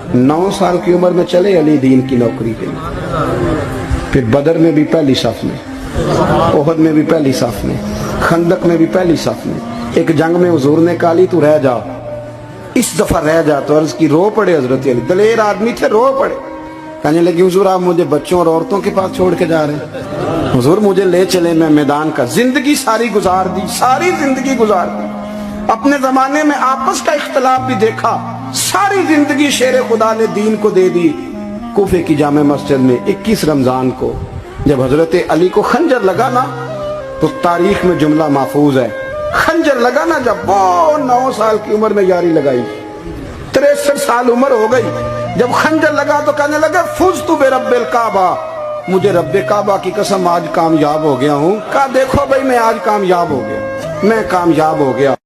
9 साल की उम्र में चले अली दीन की नौकरी के लिए। फिर बदर में भी पहली साफ में, ओहद में भी पहली साफ में, खंदक में भी पहली साफ में। एक जंग में हुजूर ने कहा अली तू रह जा, इस दफा रह जा। तो अर्ज की रो पड़े हजरत अली, दलेर आदमी थे, रो पड़े। कहने लगे हुजूर आप मुझे बच्चों और औरतों के पास छोड़ के जा रहे हैं, हुजूर मुझे ले चले, मैं मैदान का जिंदगी सारी गुजार दी, सारी जिंदगी गुजार दी। अपने जमाने में आपस का इख्तलाफ भी देखा, सारी जिंदगी शेर खुदा ने दीन को दे दी। कूफे की जामे मस्जिद में 21 रमजान को जब हजरत अली को खंजर लगा ना, तो तारीख में जुमला महफूज है, खंजर लगा ना जब, वो 9 साल की उम्र में यारी लगाई, 63 साल उम्र हो गई। जब खंजर लगा तो कहने लगे फुज तू बे रब्बिल काबा, मुझे रब्बे काबा की कसम आज कामयाब हो गया हूँ। कहा देखो भाई मैं आज कामयाब हो गया, मैं कामयाब हो गया।